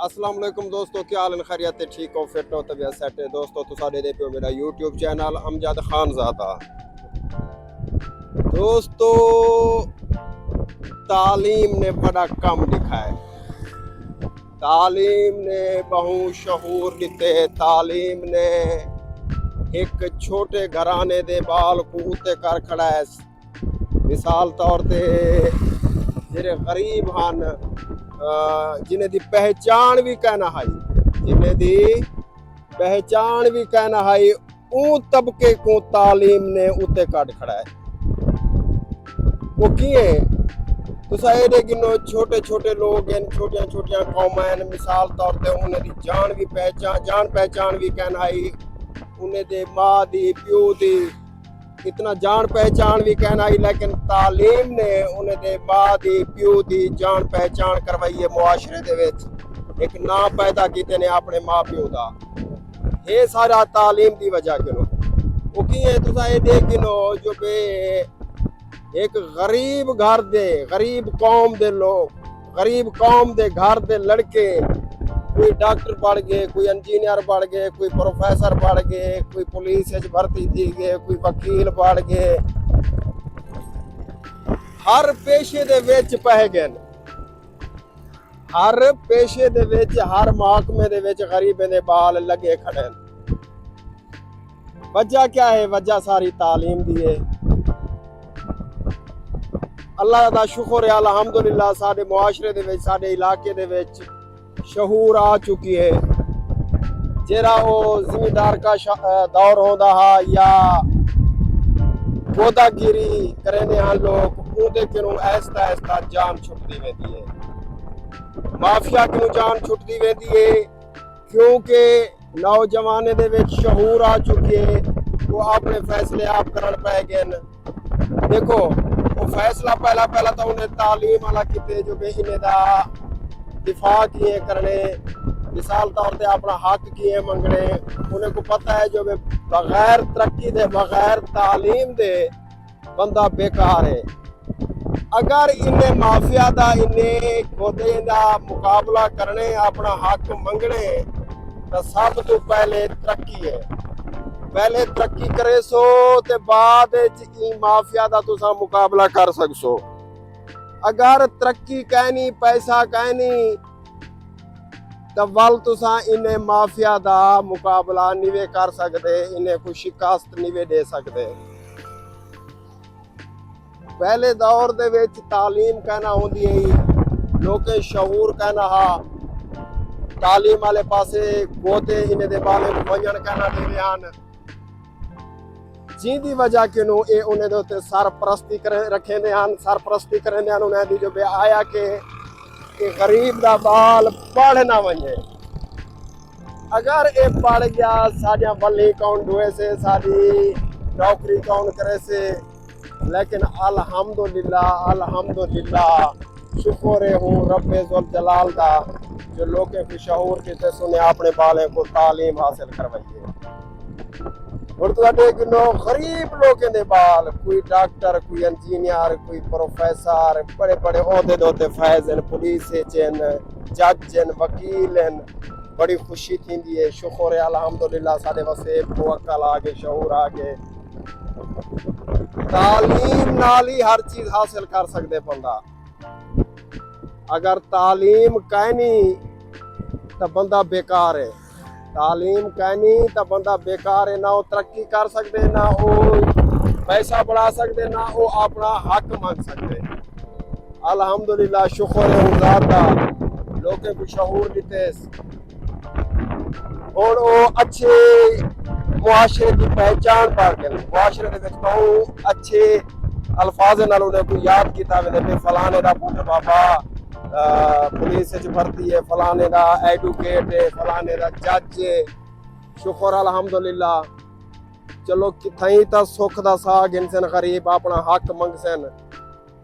अस्सलाम वालेकुम दोस्तों, क्या हाल खैरियत है? ठीक हो, फिट हो, तबीयत सेट है? दोस्तों तो सारे देखो मेरा यूट्यूब चैनल अमजद खानजादा। दोस्तों, तालीम ने बड़ा कम लिखा है। तालीम ने बहु शहूर दिते। तालीम ने एक छोटे घराने दे बाल को उत्ते कर खड़ा है। मिसाल तौर ते जेरे गरीब हन, जिन्हें दी पहचान भी कहना है, जिन्हें दी पहचान भी कहना है, ऊ तबके को तालीम ने उत्ते काट खड़ा है। वो किए तुसा ये गिनो, छोटे छोटे लोग हैं, छोटियां छोटियां कौमां हैं। मिसाल तौर ते उन्हें दी जान पहचान भी कहना है, उन्हें दे माँ दी प्यो दी इतना जान पहचान भी कहना है। लेकिन तालीम ने उन्हें दे माँ दी प्यो दी जान पहचान करवाई है। मुआशरे दे विच एक ना पैदा कीते ने अपने माँ प्यो दा। ये सारा तालीम दी वजह गिनो। वो की है तुसा ये देख गिनो, जो बे एक गरीब घर दे, गरीब कौम दे लोग, गरीब कौम दे घर दे लड़के, कोई डॉक्टर पढ़ गए, कोई इंजीनियर पढ़ गए, कोई प्रोफेसर पढ़ गए, कोई पुलिस भर्ती थी गए, कोई वकील पढ़ गए, हर पेशे दे विच पह गए। हर पेशे दे विच, हर महकमे दे विच गरीबें दे बाल लगे खड़े। वजह क्या है? वजह सारी तालीम दी है। अल्लाह दा शुक्र है, अल्हम्दुलिल्लाह साडे मुआशरे दे विच, साडे इलाके दे विच शहूर आ चुकी है। जेरा वो जिमीदार का दौर होता है या गोदागिरी करने हैं लोग, उनके किनू ऐसा ऐसा जान छुटती वेंदी है। माफिया किनू जान छुटती वेंदी है क्योंकि नौजवाने दे विच शहूर आ चुकी है। वो अपने फैसले आप करन पै गए। देखो, वो फैसला पहला तो उन्हें तालीम वाला किते, जो इन्हें दा दिफा किए करने, मिसाल तौर पे अपना हक किए मंगने। उन्हें को पता है जो बगैर तरक्की दे, बगैर तालीम दे बंदा बेकार है। अगर इन्हें माफिया दा, इन्हें गोदे दा मुकाबला करने, अपना हक मंगने, तो सब तो पहले तरक्की है। पहले तरक्की करे सो ते बाद माफिया दा तुसा मुकाबला कर सकसो। अगर तरक्की कहनी, पैसा कहनी, तो वल तुसा इन्हें माफिया दा मुकाबला निवे कर सकते, इन्हें कोई शिकस्त निवे दे सकते। पहले दौर दे विच तालीम कहना होंदी है, लोकें शऊर कहना हा। तालीम वाले पासे गोते इन्हें दे बाले वंजन कहना दे हन, जिंदी वजह किनू ये उन्हें दे उत्ते सरपरस्ती रखे दे हन। सरपरस्ती करें दे हन उन्हें दी, जो बे आया के गरीब दा बाल पढ़ ना वने। अगर ये पढ़ गया, साडियां वली कौन दुए से, साडी नौकरी कौन करे से। लेकिन अल्हम्दुलिल्लाह, अल्हम्दुलिल्लाह शुक्र हूँ रब्बे ज़ुल जलाल दा, जो लोकें को शऊर किते सुने अपने बाले को तालीम हासिल करवाइए। और तो गरीब लोगों दे बाल, कोई डॉक्टर, कोई इंजीनियर, कोई प्रोफेसर, बड़े बड़े ओहदे दोते फैज हैं, पुलिस जज हैं, वकील हैं। बड़ी खुशी थी है। शुक्र है अल्हम्दुलिल्लाह साडे वसे मुवक्कल आ गए, शऊर आ गए। तालीम नाल ही हर चीज हासिल कर सकते बंदा। अगर तालीम कहनी तो बंदा बेकार है। तालीम कहनी तो बंदा बेकार है। ना वो तरक्की कर सकते, ना वो पैसा बढ़ा सकते, ना वो अपना हक मांग सकते। अल्हम्दुलिल्लाह शुक्र है उजादा लोगों को शऊर दिते और वो अच्छे मुआशरे की पहचान पा गए। मुआशरे दे विच बहुत अच्छे अल्फाज नाल उन्हें को याद किया वे, फलाने दा पुत्र बाबा पुलिस भर्ती है, फलाने दा एडवोकेट है, फलाने दा जज है। शुक्र अल्हम्दुलिल्लाह। चलो किथई तो सुख दा साग इंसान गरीब अपना हक मंगसन,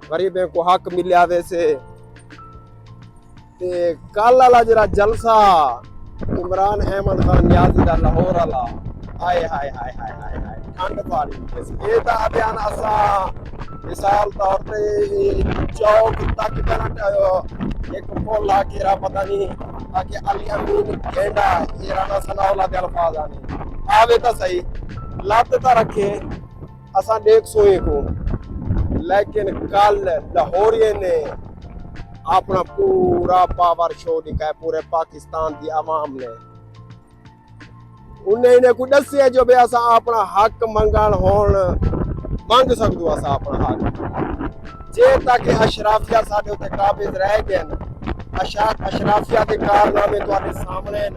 गरीबें को हक मिलिया वैसे। ते कल वाला जरा जलसा इमरान अहमद खान नियाजी दा लाहौर वाला, हाय हाय हाय हाय हाय हाय ठंड पाड़ी। ये ता बयान असा मिसाल तौर पे चौक तक एक पुल आ के पता नहीं تاکہ علی امین گینڈا یہ رانا ثناءاللہ دے الفاظ آنے آوے تا صحیح لات تا رکھے اساں دیکھ سوئے کو لیکن کل لاہوریے نے اپنا پورا پاور شو دکھایا پورے پاکستان دی عوام نے انہیں کو دسی ہے جو بے اساں اپنا حق منگن ہون منگ سکدو اساں اپنا حق جے تاکہ اشرافیہ ساڈے تے قابض رہ گئے اشرافیہ کے کارنامے تواڈے سامنے ہیں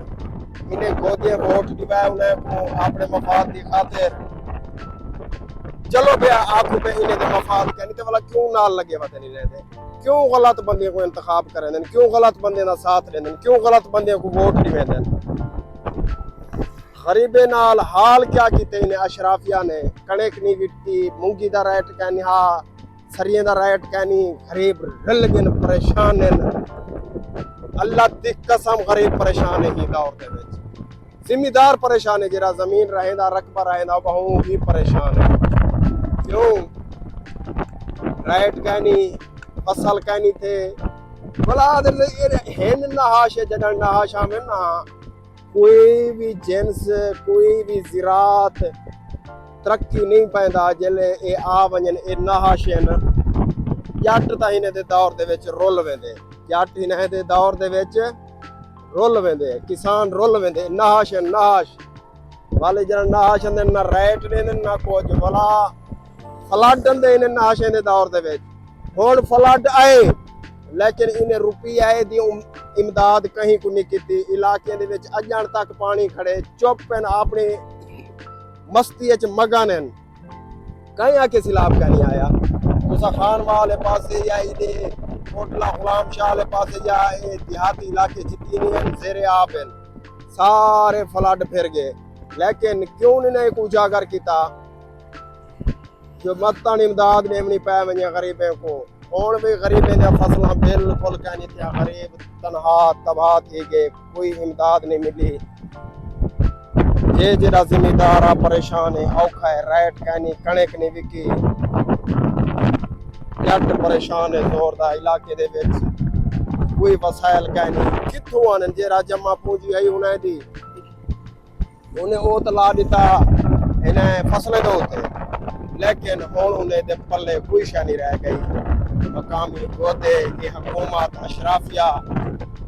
انہیں گودیے ووٹ دیوائے انہیں کو اپنے مفاد دی خاطر چلو بیا آپ کو پہ انہیں دے مفاد کہنی تے والا کیوں نال لگے وتے نہیں رہتے کیوں غلط بندے کو انتخاب کریں دیں کیوں غلط بندے دا ساتھ لیں دیں کیوں غلط بندے کو ووٹ دیویں دیں غریبے نال حال کیا کیتے انہیں اشرافیہ نے کنیک نہیں وٹی مونگی دا ریٹ کہنی ہاں سریے دا ریٹ کہنی غریب رل گن پریشان ہیں اللہ دی قسم غریب پریشان ہے ہی دور دے وچ زمیندار پریشان ہے جرا زمین رہے دا رقبہ رہے دا بہوں بھی پریشان ہے کیوں ریٹ کہنی فصل کہنی تھے بلا ہن نہاش ہے جڑا نہاش میں نہ کوئی بھی جنس کوئی بھی زراعت ترقی نہیں پیندا جلے اے آ ونجن اے نہاشن جٹ تا ہن دے دور دے وچ رول ویندے جٹ ہن دے دور دے وچ رول ویندے کسان رول ویندے نہاشن نہاش والے جڑا نہاشن دے نہ ریٹ نے نہ کچھ بلا فلڈ دے نے نہاشن دے دور دے وچ ہن فلڈ آئے لیکن انہیں روپی آئے دی امداد کہیں کو نہیں کیتی علاقے دے وچ اجان تک پانی کھڑے چپ پن اپنی مستی اچ مگن ہیں کہیں آ کے سیلاب کا نہیں آیا تسا خان والے پاسے یا دے کوٹلا غلام شاہ والے پاسے یا دیہاتی علاقے جتنی ہیں زیر آب ہیں سارے فلڈ پھر گئے لیکن کیوں نہیں کو اجاگر کیتا جو متن امداد نے نہیں پائے ونجے غریبیں کو ہون بھی غریبیں دے فصلیں بالکل کہنی تھیا غریب تنہا تباہ تھی گئے کوئی امداد نہیں ملی یہ جڑا زمیندار پریشان ہے اوکھا ہے ریٹ کہنی کنک نہیں وکی جٹ پریشان ہے زور دا علاقے دے وچ کوئی وسائل کہنی کتھوں آنن جڑا جمع پونجی آئی انہیں دی انہیں او تلا دیتا انہیں فصلیں دو ہوتے لیکن ہون انہیں دے پلے کوئی شہ نہیں رہ گئی مقامی گودے یہ حکومت اشرافیہ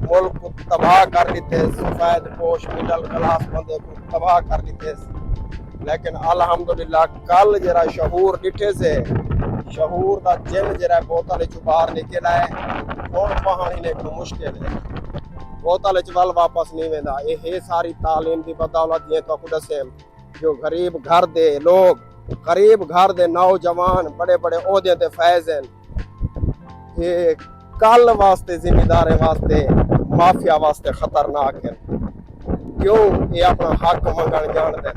ملک کو تباہ کر دیتے سفید پوش مڈل کلاس بندے کو تباہ کر دیتے لیکن الحمدللہ کل جرا شعور ڈٹھے سے شعور دا جن جرا بوتل چبار نکل آئے اور پہانی نے کو مشکل ہے بوتل چوال واپس نہیں ویندا یہ ساری تعلیم دی بدولت یہ تو خود سے جو غریب گھر دے لوگ غریب گھر دے نوجوان بڑے بڑے عہدے تے فائز ہیں یہ کل واسطے زمیندارے واسطے مافیا واسطے خطرناک ہے کیوں یہ اپنا حق منگن جان دیں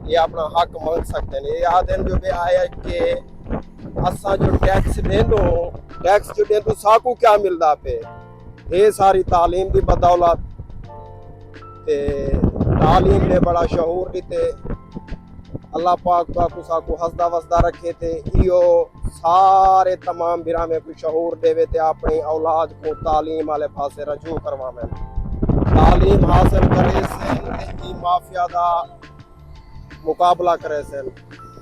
یہ اپنا حق منگ سکتے ہیں یہ آدھیں جو بھی آیا کہ اساں جو ٹیکس دیں دو ٹیکس جو دیں تو ساکو کیا ملدا پہ یہ ساری تعلیم دی بدولت تعلیم نے بڑا شعور دیتے اللہ پاک کو ساکو حسدہ وسدہ رکھے تھے ایو سارے تمام برامے کو شعور دے تے اپنی اولاد کو تعلیم والے پاسے رجوع کرواویں تعلیم حاصل کرے سن ای مافیا دا مقابلہ کرے سن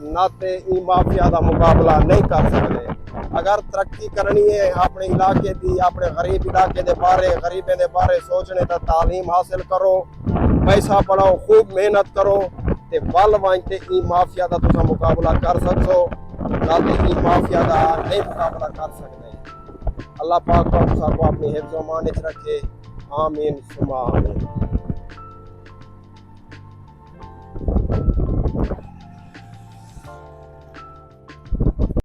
نہ تے ای مافیا دا مقابلہ نہیں کر سکتے اگر ترقی کرنی ہے اپنے علاقے دی اپنے غریب علاقے دے بارے غریبیں دے بارے سوچنے تا تعلیم حاصل کرو پیسہ پڑھاؤ خوب محنت کرو تے ول وانتے ای مافیا دا تسا مقابلہ کر سکو نہ تے ای مافیا دا نہیں مقابلہ کر سکتے اللہ پاک کو اپنی حفظ و امان وچ رکھے آمین ثم آمین